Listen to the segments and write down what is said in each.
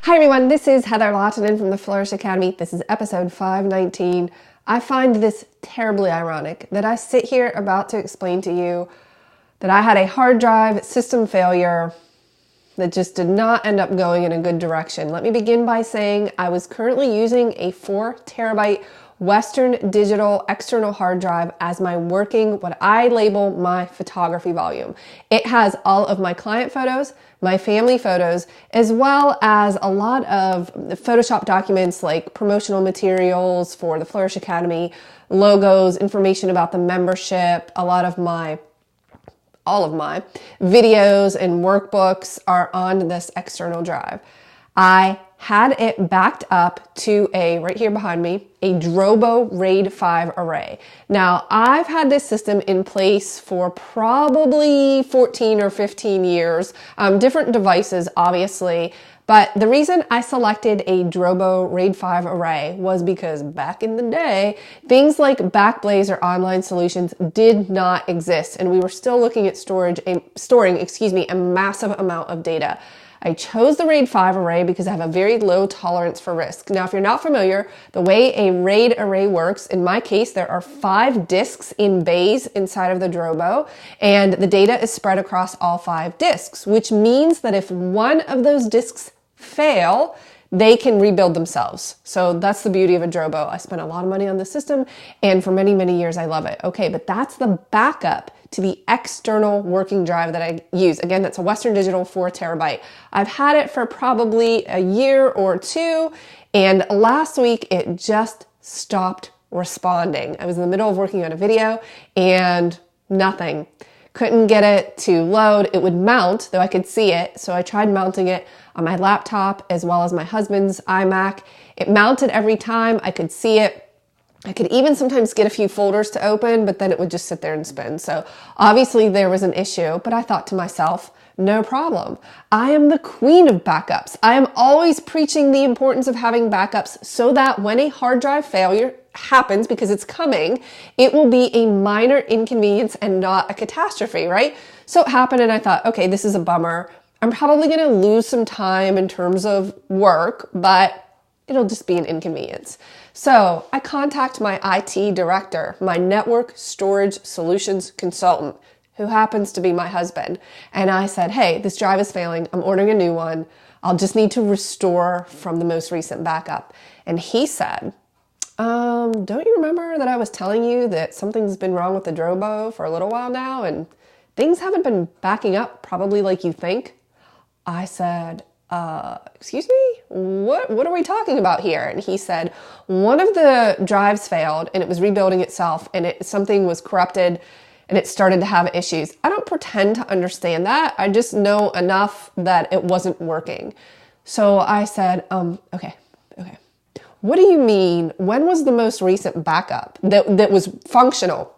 Hi everyone, this is Heather Lottinen from the Flourish Academy. This is episode 519. I find this terribly ironic that I sit here about to explain to you that I had a hard drive system failure that just did not end up going in a good direction. Let me begin by saying I was currently using a 4 terabyte Western Digital external hard drive as my working, what I label my photography volume. It has all of my client photos, my family photos, as well as a lot of Photoshop documents like promotional materials for the Flourish Academy, logos, information about the membership, all of my videos and workbooks are on this external drive. I had it backed up to right here behind me, a Drobo RAID 5 array. Now, I've had this system in place for probably 14 or 15 years, different devices, obviously. But the reason I selected a Drobo RAID 5 array was because back in the day, things like Backblaze or online solutions did not exist, and we were still looking at storing a massive amount of data. I chose the RAID 5 array because I have a very low tolerance for risk. Now, if you're not familiar, the way a RAID array works, in my case, there are 5 disks in bays inside of the Drobo, and the data is spread across all 5 disks, which means that if one of those disks fail, they can rebuild themselves. So that's the beauty of a Drobo. I spent a lot of money on the system, and for many, many years, I love it. Okay, but that's the backup to the external working drive that I use. Again, that's a Western Digital 4 terabyte. I've had it for probably a year or two, and last week it just stopped responding. I was in the middle of working on a video and nothing. Couldn't get it to load. It would mount, though I could see it, so I tried mounting it on my laptop as well as my husband's iMac. It mounted every time. I could see it. I could even sometimes get a few folders to open, but then it would just sit there and spin. So obviously there was an issue, but I thought to myself, no problem. I am the queen of backups. I am always preaching the importance of having backups so that when a hard drive failure happens, because it's coming, it will be a minor inconvenience and not a catastrophe, right? So it happened and I thought, okay, this is a bummer. I'm probably going to lose some time in terms of work, but it'll just be an inconvenience. So I contact my IT director, my network storage solutions consultant, who happens to be my husband. And I said, hey, this drive is failing. I'm ordering a new one. I'll just need to restore from the most recent backup. And he said, don't you remember that I was telling you that something's been wrong with the Drobo for a little while now and things haven't been backing up probably like you think? I said, excuse me? What are we talking about here? And he said, one of the drives failed and it was rebuilding itself and something was corrupted and it started to have issues. I don't pretend to understand that. I just know enough that it wasn't working. So I said, okay. What do you mean? When was the most recent backup that was functional?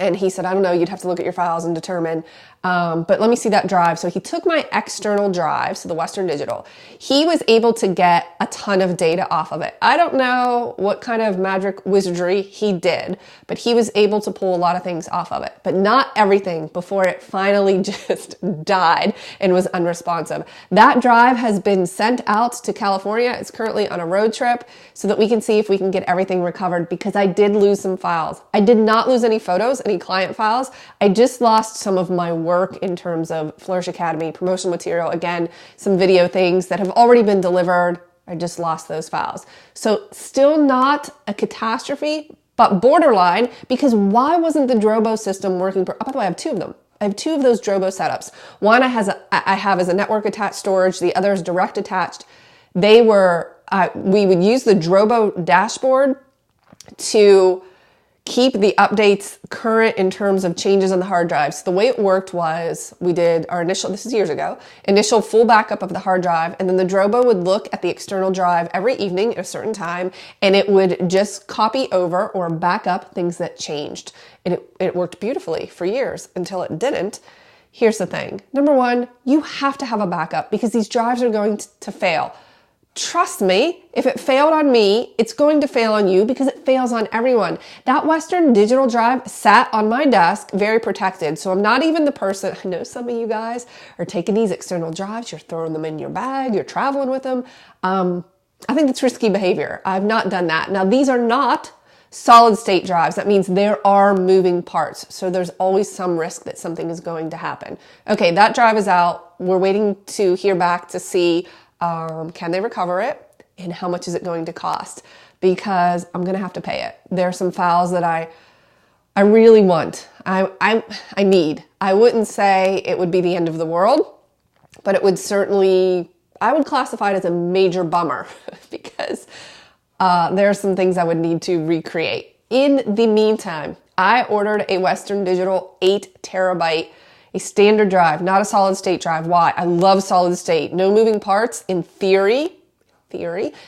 And he said, I don't know, you'd have to look at your files and determine, but let me see that drive. So he took my external drive, so the Western Digital. He was able to get a ton of data off of it. I don't know what kind of magic wizardry he did, but he was able to pull a lot of things off of it, but not everything before it finally just died and was unresponsive. That drive has been sent out to California. It's currently on a road trip so that we can see if we can get everything recovered because I did lose some files. I did not lose any photos, any client files. I just lost some of my work in terms of Flourish Academy, promotional material, again, some video things that have already been delivered. I just lost those files. So still not a catastrophe, but borderline, because why wasn't the Drobo system working? By the way, I have 2 of them. I have 2 of those Drobo setups. One I have as a network attached storage. The other is direct attached. We would use the Drobo dashboard to keep the updates current in terms of changes on the hard drives. The way it worked was we did our this is years ago, initial full backup of the hard drive, and then the Drobo would look at the external drive every evening at a certain time, and it would just copy over or back up things that changed. And it worked beautifully for years until it didn't. Here's the thing. Number one, you have to have a backup because these drives are going to fail. trust me, if it failed on me, it's going to fail on you because it fails on everyone. That Western digital drive sat on my desk, very protected. So I'm not even the person, I know some of you guys are taking these external drives, you're throwing them in your bag, you're traveling with them. I think that's risky behavior. I've not done that. Now, these are not solid state drives. That means there are moving parts. So there's always some risk that something is going to happen. Okay, that drive is out. We're waiting to hear back to see can they recover it and how much is it going to cost, because I'm going to have to pay it. There are some files that I really want. I need. I wouldn't say it would be the end of the world, but it would certainly, I would classify it as a major bummer because there are some things I would need to recreate. In the meantime, I ordered a Western Digital 8 terabyte, a standard drive, not a solid state drive. Why? I love solid state. No moving parts. In theory,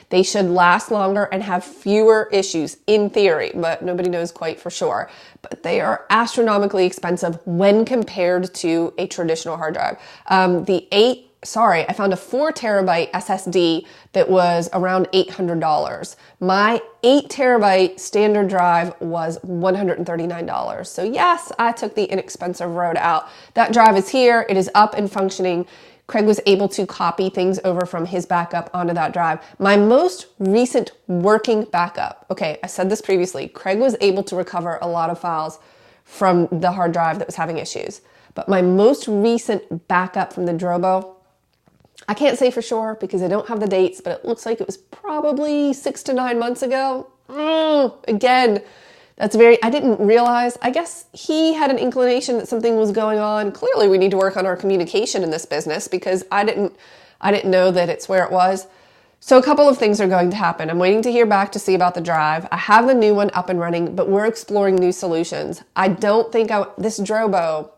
they should last longer and have fewer issues in theory, but nobody knows quite for sure. But they are astronomically expensive when compared to a traditional hard drive. I found a 4 terabyte SSD that was around $800. My 8 terabyte standard drive was $139. So yes, I took the inexpensive road out. That drive is here. It is up and functioning. Craig was able to copy things over from his backup onto that drive. My most recent working backup, okay, I said this previously, Craig was able to recover a lot of files from the hard drive that was having issues. But my most recent backup from the Drobo, I can't say for sure because I don't have the dates, but it looks like it was probably 6 to 9 months ago. Again, I didn't realize, I guess he had an inclination that something was going on. Clearly we need to work on our communication in this business because I didn't know that it's where it was. So a couple of things are going to happen. I'm waiting to hear back to see about the drive. I have the new one up and running, but we're exploring new solutions. I don't think this Drobo,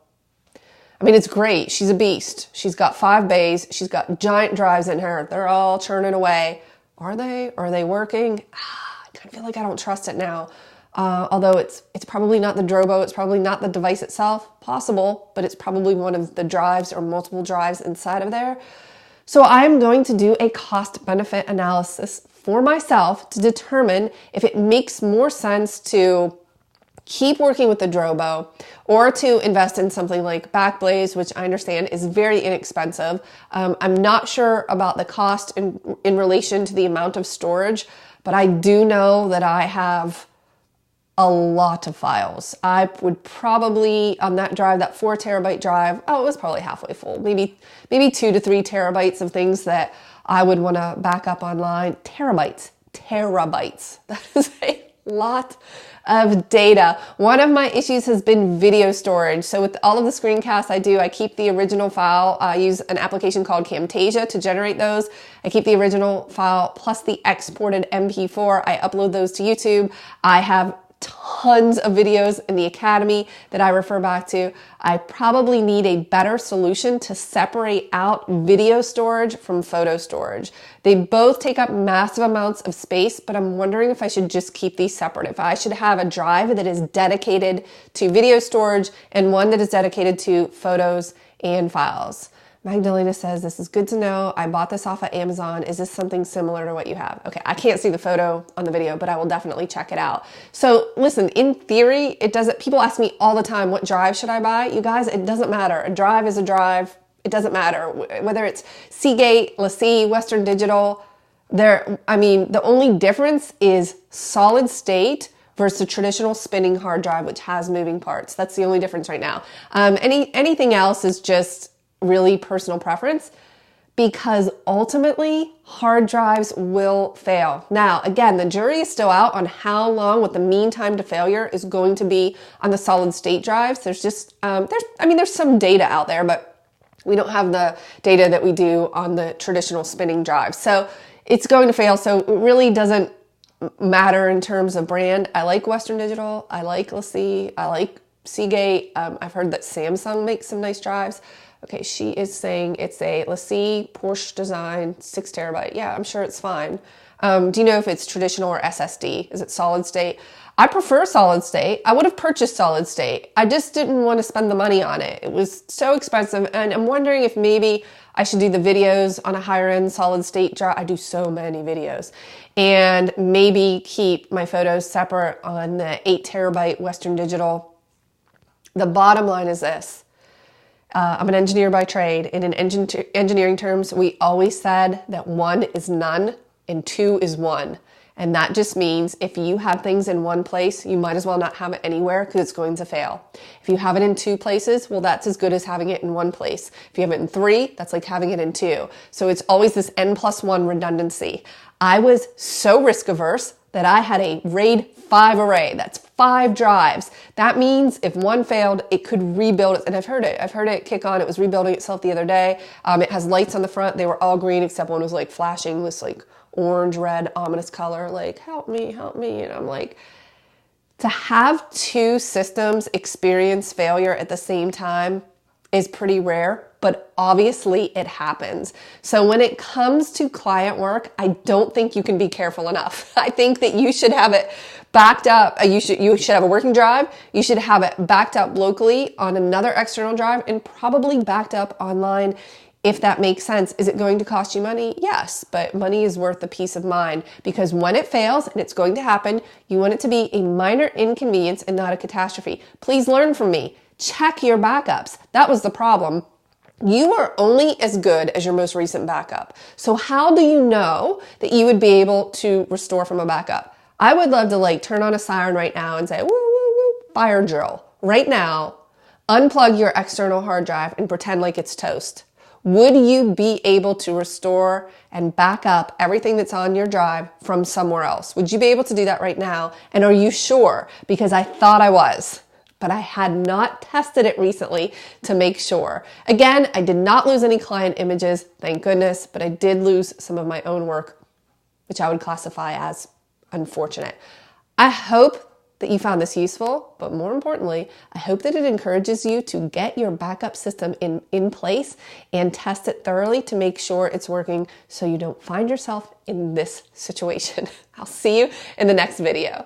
I mean, it's great. She's a beast. She's got 5 bays. She's got giant drives in her. They're all churning away. Are they working? I kind of feel like I don't trust it now. Although it's probably not the Drobo. It's probably not the device itself. Possible, but it's probably one of the drives or multiple drives inside of there. So I'm going to do a cost-benefit analysis for myself to determine if it makes more sense to keep working with the Drobo or to invest in something like Backblaze, which I understand is very inexpensive. I'm not sure about the cost in relation to the amount of storage, but I do know that I have a lot of files. I would probably, on that drive, that 4 terabyte drive, it was probably halfway full. Maybe 2 to 3 terabytes of things that I would want to back up online. Terabytes. That is a lot of data. One of my issues has been video storage. So with all of the screencasts I keep the original file. I use an application called Camtasia to generate those. I keep the original file plus the exported MP4. I upload those to YouTube. I have tons of videos in the Academy that I refer back to. I probably need a better solution to separate out video storage from photo storage. They both take up massive amounts of space, but I'm wondering if I should just keep these separate. If I should have a drive that is dedicated to video storage and one that is dedicated to photos and files. Magdalena says, this is good to know. I bought this off of Amazon. Is this something similar to what you have? Okay, I can't see the photo on the video, but I will definitely check it out. So listen, in theory, people ask me all the time, what drive should I buy? You guys, it doesn't matter. A drive is a drive. It doesn't matter. Whether it's Seagate, LaCie, Western Digital, the only difference is solid state versus a traditional spinning hard drive, which has moving parts. That's the only difference right now. Anything else is just really personal preference, because ultimately hard drives will fail. Now, again, the jury is still out on how long, what the mean time to failure is going to be on the solid state drives. There's just, there's some data out there, but we don't have the data that we do on the traditional spinning drives. So it's going to fail. So it really doesn't matter in terms of brand. I like Western Digital. I like LaCie. I like Seagate. I've heard that Samsung makes some nice drives. Okay, she is saying it's a LaCie Porsche design 6 terabyte. Yeah, I'm sure it's fine. Do you know if it's traditional or SSD? Is it solid state? I prefer solid state. I would have purchased solid state. I just didn't want to spend the money on it. It was so expensive, and I'm wondering if maybe I should do the videos on a higher end solid state drive. I do so many videos. And maybe keep my photos separate on the 8 terabyte Western Digital. The bottom line is this. I'm an engineer by trade. And in engineering terms, we always said that 1 is none and 2 is 1. And that just means if you have things in one place, you might as well not have it anywhere because it's going to fail. If you have it in 2 places, well, that's as good as having it in 1 place. If you have it in 3, that's like having it in 2. So it's always this N+1 redundancy. I was so risk averse that I had a RAID 5 array. That's 5 drives. That means if one failed, it could rebuild it. And I've heard it kick on. It was rebuilding itself the other day. It has lights on the front. They were all green except one was like flashing this like orange, red, ominous color, like, help me, help me. And I'm like, to have 2 systems experience failure at the same time is pretty rare, but obviously it happens. So when it comes to client work, I don't think you can be careful enough. I think that you should have it backed up. You should have a working drive. You should have it backed up locally on another external drive and probably backed up online. If that makes sense. Is it going to cost you money? Yes, but money is worth the peace of mind because when it fails, and it's going to happen, you want it to be a minor inconvenience and not a catastrophe. Please learn from me. Check your backups. That was the problem. You are only as good as your most recent backup. So how do you know that you would be able to restore from a backup? I would love to like turn on a siren right now and say, woo, woo, woo, fire drill. Right now, unplug your external hard drive and pretend like it's toast. Would you be able to restore and back up everything that's on your drive from somewhere else? Would you be able to do that right now? And are you sure? Because I thought I was, but I had not tested it recently to make sure. Again, I did not lose any client images, thank goodness, but I did lose some of my own work, which I would classify as unfortunate. I hope that you found this useful, but more importantly, I hope that it encourages you to get your backup system in place and test it thoroughly to make sure it's working so you don't find yourself in this situation. I'll see you in the next video.